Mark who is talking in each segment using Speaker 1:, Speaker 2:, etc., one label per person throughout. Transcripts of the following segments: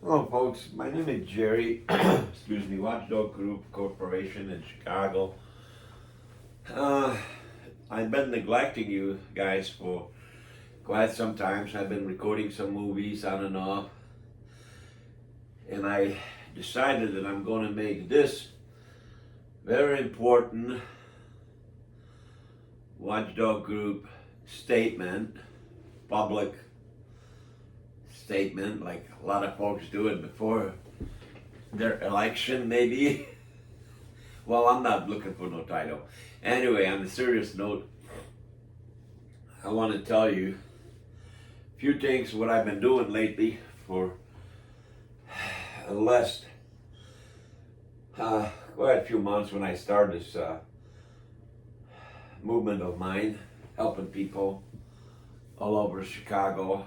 Speaker 1: Hello, folks. My name is Jerry. Excuse me, Watchdog Group Corporation in Chicago. Uh, I've been neglecting you guys for quite some time. I've been recording some movies on and off, and I decided that I'm going to make this very important Watchdog Group statement, public statement, like a lot of folks do it before their election, maybe. Well, I'm not looking for no title. Anyway, on a serious note, I want to tell you a few things what I've been doing lately for the last quite a few months when I started this movement of mine, helping people all over Chicago,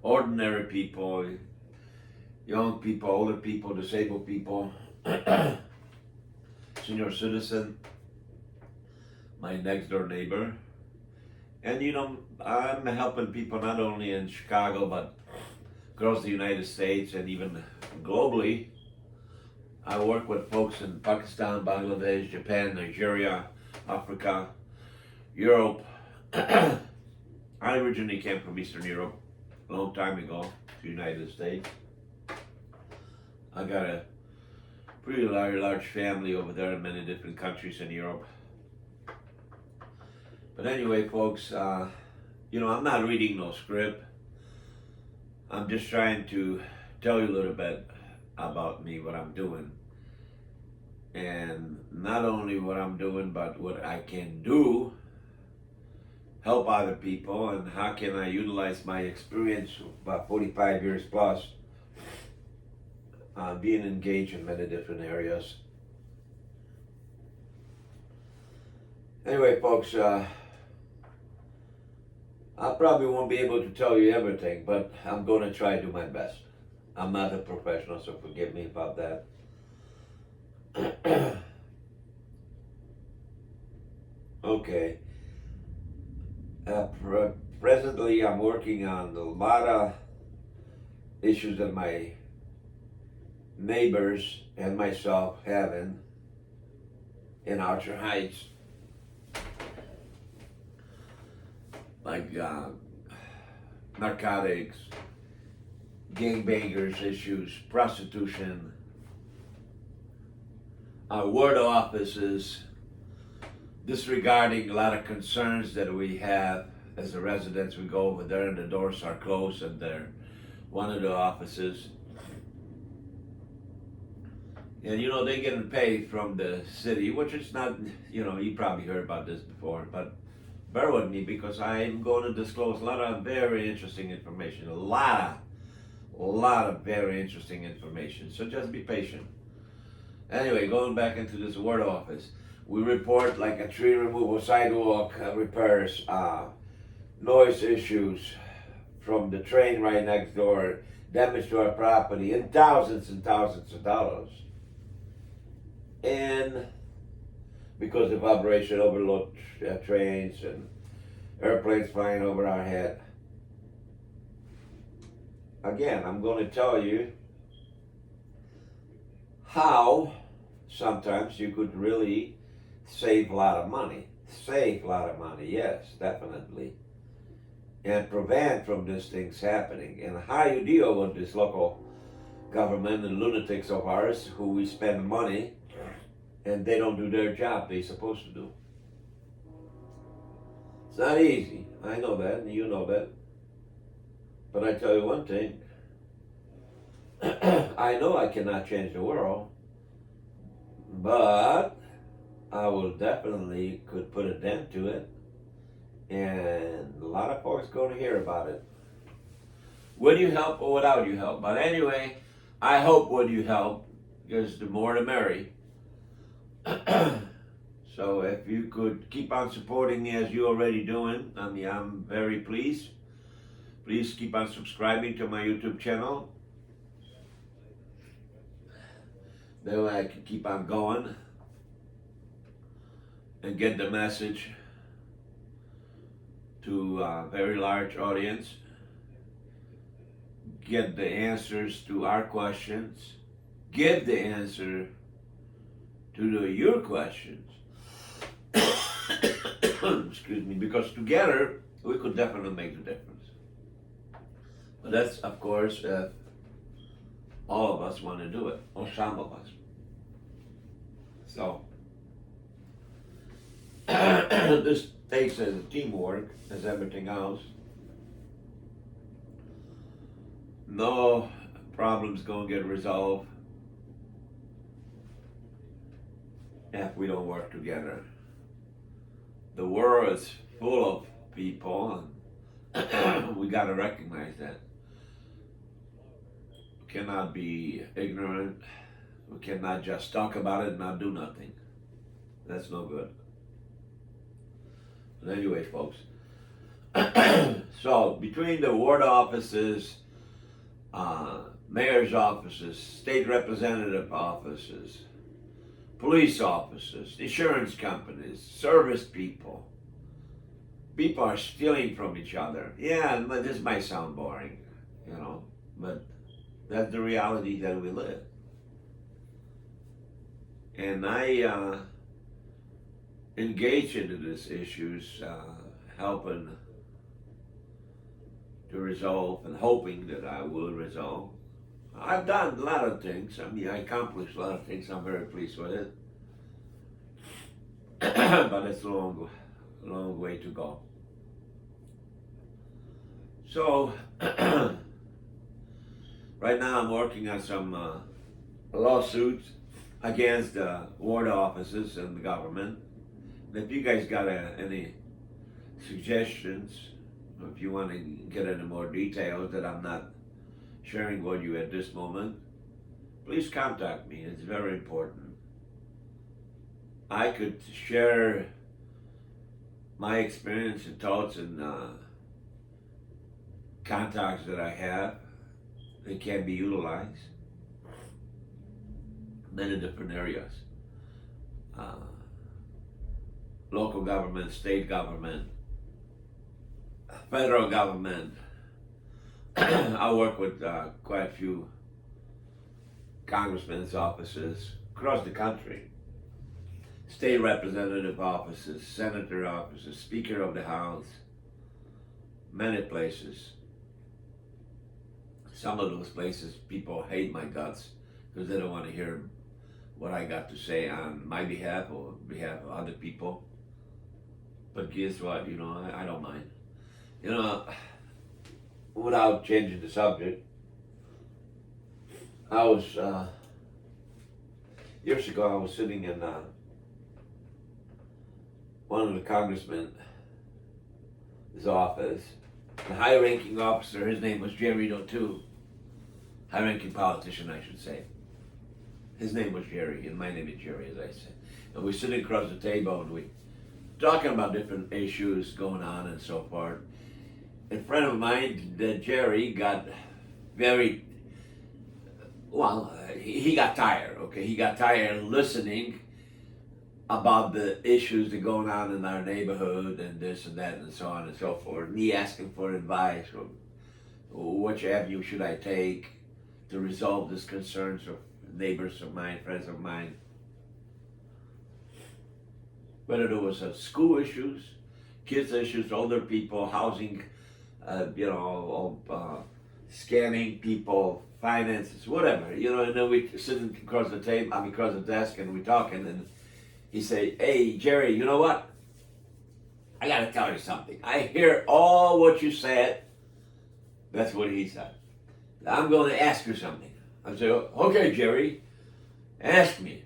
Speaker 1: ordinary people, young people, older people, disabled people, senior citizen, my next door neighbor. And I'm helping people not only in Chicago but across the United States and even globally. I work with folks in Pakistan, Bangladesh, Japan, Nigeria, Africa, Europe. I originally came from Eastern Europe a long time ago to the United States. I got a pretty large family over there in many different countries in Europe. But anyway, folks, I'm not reading no script. I'm just trying to tell you a little bit about me, what I'm doing. And not only what I'm doing, but what I can do, help other people, and how can I utilize my experience, about 45 years plus, being engaged in many different areas. Anyway, folks, I probably won't be able to tell you everything, but I'm going to try to do my best. I'm not a professional, so forgive me about that. Okay. Presently, I'm working on a lot of issues that my neighbors and myself having in Archer Heights, like narcotics, gangbangers issues, prostitution, ward offices, disregarding a lot of concerns that we have as the residents. We go over there and the doors are closed and they're one of the offices. And they're getting paid from the city, which is not, you probably heard about this before, but bear with me because I'm going to disclose a lot of very interesting information, a lot of very interesting information. So just be patient. Anyway, going back into this ward office, we report like a tree removal, sidewalk repairs, noise issues from the train right next door, damage to our property, and thousands of dollars. And because of vibration overload trains and airplanes flying over our head. Again, I'm going to tell you how sometimes you could really save a lot of money. Save a lot of money, yes, definitely. And prevent from these things happening. And how you deal with this local government and lunatics of ours who we spend money and they don't do their job they're supposed to do. It's not easy. I know that, and you know that. But I tell you one thing. I know I cannot change the world, but I will definitely could put a dent to it, and a lot of folks going to hear about it. Will you help or without you help? But anyway, I hope will you help, because the more the merry. So if you could keep on supporting me as you're already doing, I'm very pleased. Please keep on subscribing to my YouTube channel. That way I can keep on going and get the message to a very large audience. get the answers to our questions, give the answer to your questions. Excuse me, because together we could definitely make the difference. But that's, of course, all of us want to do it, or some of us. So, this takes as a teamwork, as everything else. No problem's gonna get resolved if we don't work together. The world is full of people, and we gotta recognize that. We cannot be ignorant. We cannot just talk about it and not do nothing. That's no good. But anyway, folks. So between the ward offices, mayor's offices, state representative offices, police offices, insurance companies, service people, people are stealing from each other. Yeah, but this might sound boring, but that's the reality that we live. And I engage into these issues, helping to resolve and hoping that I will resolve. I've done a lot of things. I mean, I accomplished a lot of things. I'm very pleased with it. But it's a long way to go. So, right now I'm working on some lawsuits against the ward offices and the government. And if you guys got any suggestions, or if you want to get into more details that I'm not sharing with you at this moment, please contact me. It's very important. I could share my experience and thoughts and contacts that I have that can be utilized in many different areas. Local government, state government, federal government. I work with quite a few congressmen's offices across the country, state representative offices, senator offices, speaker of the house, many places. Some of those places people hate my guts because they don't want to hear what I got to say on my behalf or behalf of other people. But guess what, I don't mind. Without changing the subject, I was, years ago, I was sitting in one of the congressmen's office. The high-ranking officer, his name was Jerry too. High-ranking politician, I should say. His name was Jerry, and my name is Jerry, as I said. And we're sitting across the table, and we talking about different issues going on and so forth. A friend of mine, Jerry, got very, he got tired, okay? He got tired of listening about the issues that are going on in our neighborhood and this and that and so on and so forth. Me asking for advice or which avenue should I take to resolve these concerns of neighbors of mine, friends of mine. Whether there was school issues, kids issues, older people, housing, scamming people, finances, whatever, and then we sitting across the table, across the desk, and we talking, and he say, "Hey, Jerry, you know what? I gotta tell you something. I hear all what you said." That's what he said. "I'm going to ask you something." I said, "Okay, Jerry, ask me."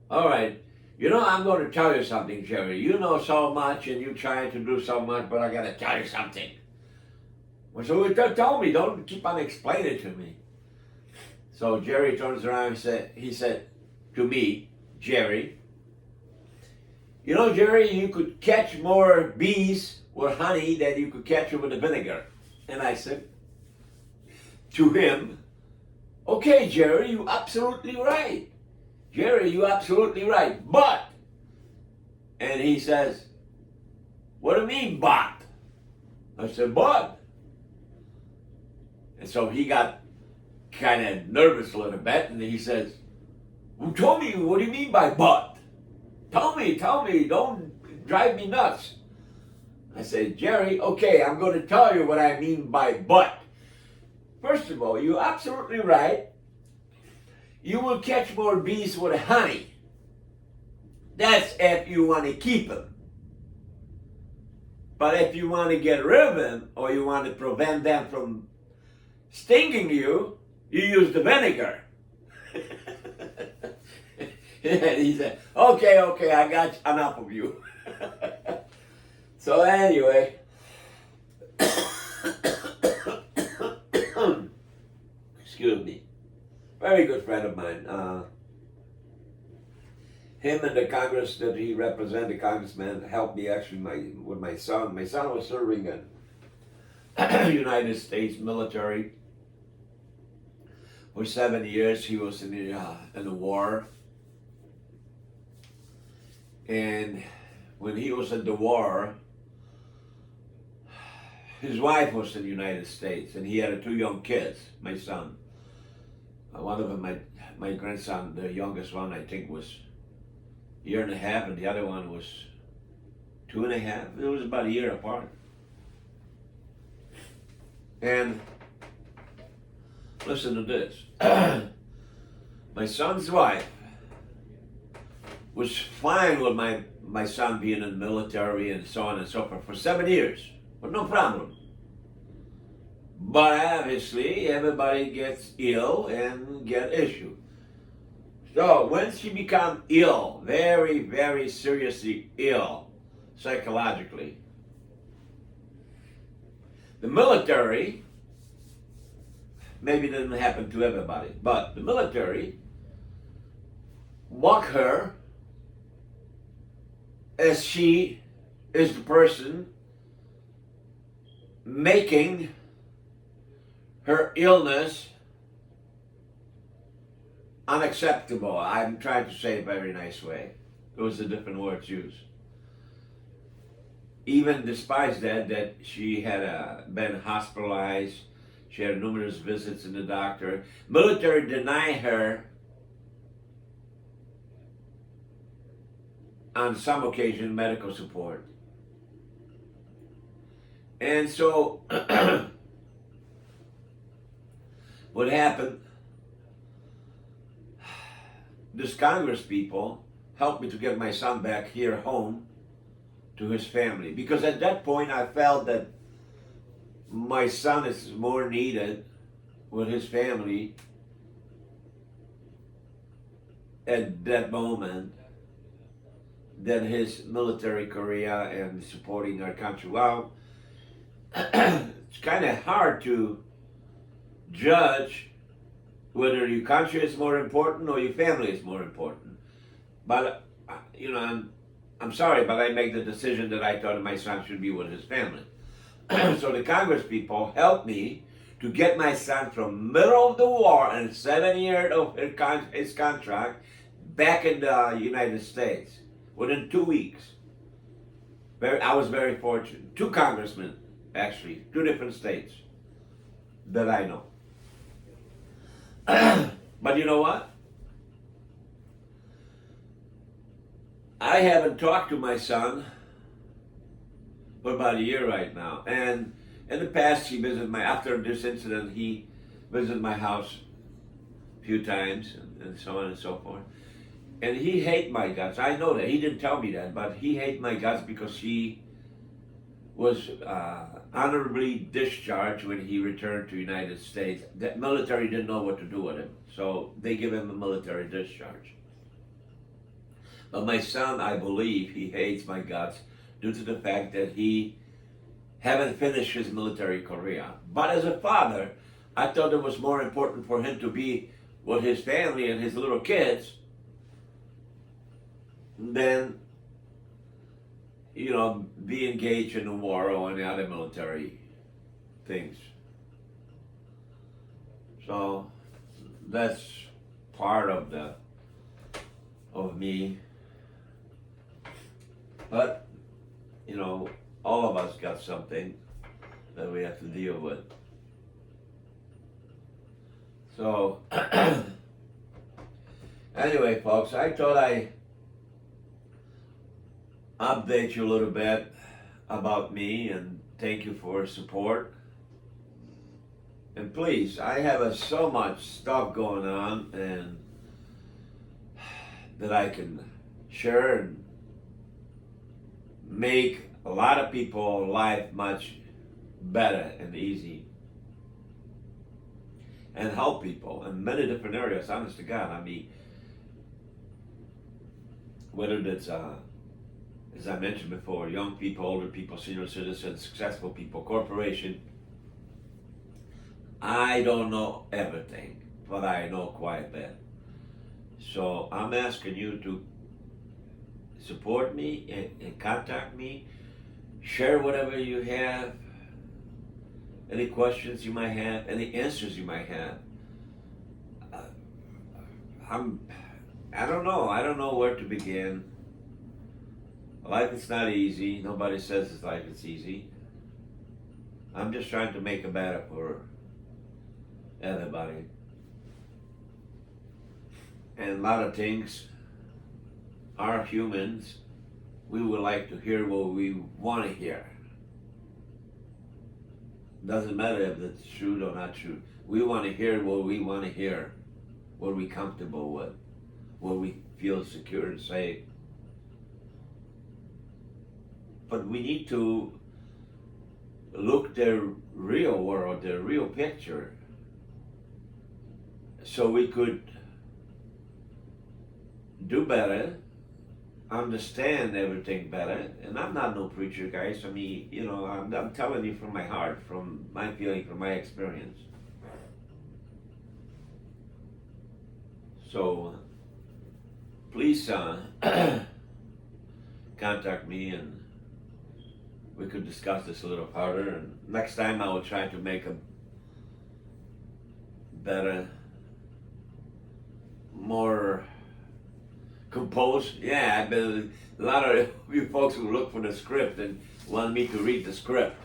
Speaker 1: "All right. I'm going to tell you something, Jerry. You know so much and you're trying to do so much, but I got to tell you something." So tell me, don't keep on explaining to me. So Jerry turns around and he said to me, "Jerry, Jerry, you could catch more bees with honey than you could catch with the vinegar." And I said to him, "Okay, Jerry, you're absolutely right. Jerry, you're absolutely right, but," and he says, "What do you mean, but?" I said, "But." And so he got kind of nervous a little bit, and he says, "Well, tell me, what do you mean by but? Tell me, don't drive me nuts." I said, "Jerry, okay, I'm going to tell you what I mean by but. First of all, you're absolutely right. You will catch more bees with honey. That's if you want to keep them. But if you want to get rid of them, or you want to prevent them from stinging you, you use the vinegar." And he said, okay, I got enough of you." So anyway, excuse me, very good friend of mine. Him and the Congress that he represented, the congressman, helped me actually with my son. My son was serving in United States military for 7 years. He was in the war. And when he was in the war, his wife was in the United States, and he had 2 young kids, my son. One of them, my grandson, the youngest one, I think was a year and a half, and the other one was 2.5. It was about a year apart. And listen to this. My son's wife was fine with my son being in the military and so on and so forth for 7 years, but no problem. But obviously, everybody gets ill and get issue. So when she became ill, very, very seriously ill, psychologically, the military, maybe it didn't happen to everybody, but the military mock her as she is the person making her illness unacceptable. I'm trying to say it a very nice way. Those are different words used. Even despite that she had been hospitalized, she had numerous visits in the doctor. Military denied her on some occasion medical support. And so what happened, this Congress people helped me to get my son back here home to his family, because at that point I felt that my son is more needed with his family at that moment than his military career and supporting our country. Well, it's kind of hard to judge whether your country is more important or your family is more important. But, I'm sorry, but I make the decision that I thought my son should be with his family. So the Congress people helped me to get my son from middle of the war and 7 years of his contract back in the United States within 2 weeks. I was very fortunate. 2 congressmen, actually, 2 different states that I know. But you know what? I haven't talked to my son for about a year right now. And in the past, after this incident, he visited my house a few times and so on and so forth. And he hated my guts. I know that. He didn't tell me that, but he hated my guts because he was honorably discharged when he returned to the United States. The military didn't know what to do with him, so they give him a military discharge. But my son, I believe, he hates my guts due to the fact that he haven't finished his military career. But as a father, I thought it was more important for him to be with his family and his little kids than, be engaged in a war or any other military things. So that's part of me. But, all of us got something that we have to deal with. So, anyway, folks, I thought I'd update you a little bit about me and thank you for support. And please, I have so much stuff going on and that I can share and make a lot of people's life much better and easy and help people in many different areas, honest to God. I mean, whether it's, as I mentioned before, young people, older people, senior citizens, successful people, corporation. I don't know everything, but I know quite a bit. So I'm asking you to support me and contact me, share whatever you have, any questions you might have, any answers you might have. I don't know. I don't know where to begin. Life is not easy. Nobody says it's life is easy. I'm just trying to make it better for everybody. And a lot of things, are humans, we would like to hear what we want to hear. Doesn't matter if it's true or not true. We want to hear what we want to hear, what we're comfortable with, what we feel secure and safe. But we need to look the real world, the real picture, so we could do better, understand everything better. And I'm not no preacher, guys. I mean, you know, I'm telling you from my heart, from my feeling, from my experience. So please contact me and we could discuss this a little further. And next time I will try to make a better, more composed. Yeah, but a lot of you folks will look for the script and want me to read the script,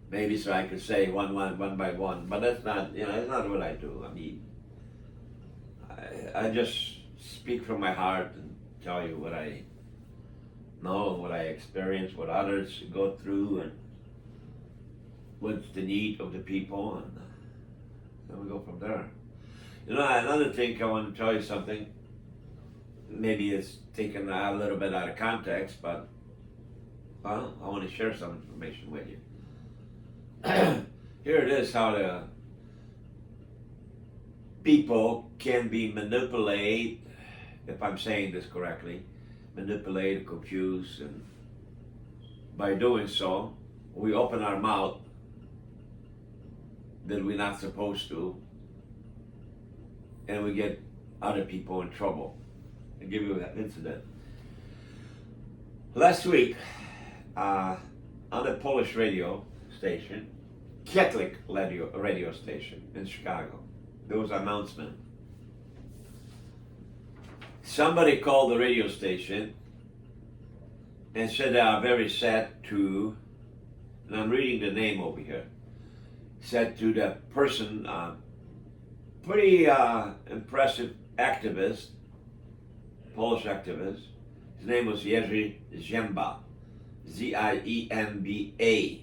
Speaker 1: maybe so I could say one by one. But that's not, you know, that's not what I do. I mean, I just speak from my heart and tell you what I know, what I experience, what others go through, and what's the need of the people, and then we go from there. You know, another thing, I want to tell you something. Maybe it's taken a little bit out of context, but well, I want to share some information with you. Here it is how the people can be manipulated, if I'm saying this correctly, manipulated, confused, and by doing so, we open our mouth that we're not supposed to, and we get other people in trouble. I'll give you an incident. Last week, on a Polish radio station, Catholic radio station in Chicago, there was an announcement. Somebody called the radio station and said they are very sad to, and I'm reading the name over here, said to the person, pretty impressive activist, Polish activist. His name was Jerzy Ziemba, Z-I-E-M-B-A.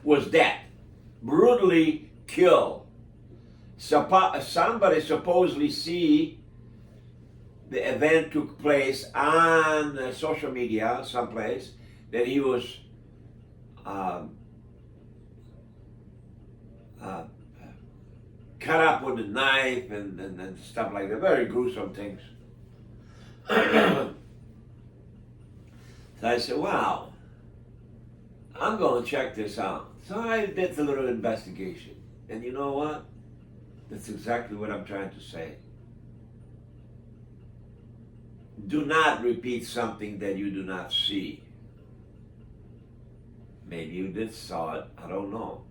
Speaker 1: Was dead, brutally killed. Somebody supposedly see the event took place on social media someplace, that he was cut up with a knife and stuff like that. Very gruesome things. So I said, wow, I'm going to check this out. So I did a little investigation. And you know what? That's exactly what I'm trying to say. Do not repeat something that you do not see. Maybe you did saw it, I don't know.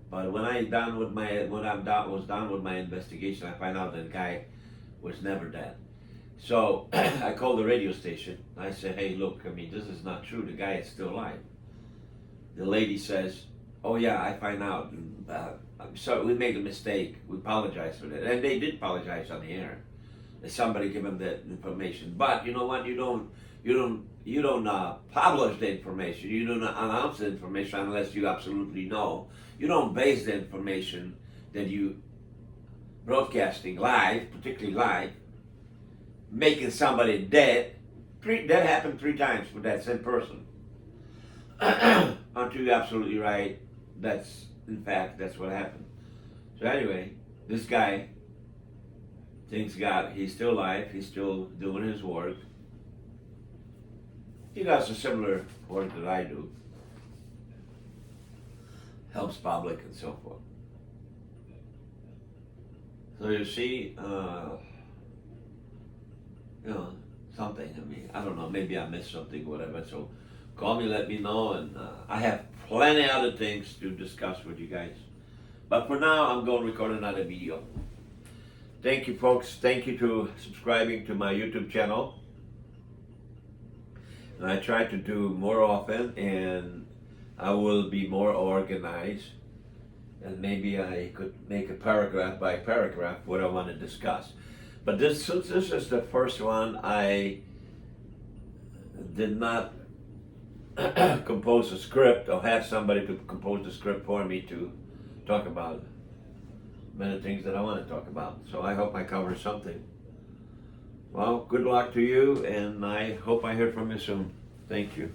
Speaker 1: But when I was done with my investigation, I found out that the guy was never dead. So I called the radio station. I said, hey, look, I mean, this is not true. The guy is still alive. The lady says, oh yeah, I find out. I'm sorry, we made a mistake. We apologize for that. And they did apologize on the air. Somebody give them that information. But you know what? You don't publish the information. You don't announce the information unless you absolutely know. You don't base the information that you broadcasting live, particularly live, making somebody dead. That happened 3 times with that same person. Aren't you absolutely right? In fact, that's what happened. So anyway, this guy, thanks God, he's still alive. He's still doing his work. He does a similar work that I do. Helps public and so forth. So you see, something. I mean, I don't know. Maybe I missed something, whatever. So call me, let me know, and I have plenty other things to discuss with you guys. But for now, I'm going to record another video. Thank you, folks. Thank you to subscribing to my YouTube channel. And I try to do more often, and I will be more organized. And maybe I could make a paragraph by paragraph what I want to discuss. But since this is the first one, I did not compose a script or have somebody to compose the script for me to talk about many things that I want to talk about. So I hope I cover something. Well, good luck to you, and I hope I hear from you soon. Thank you.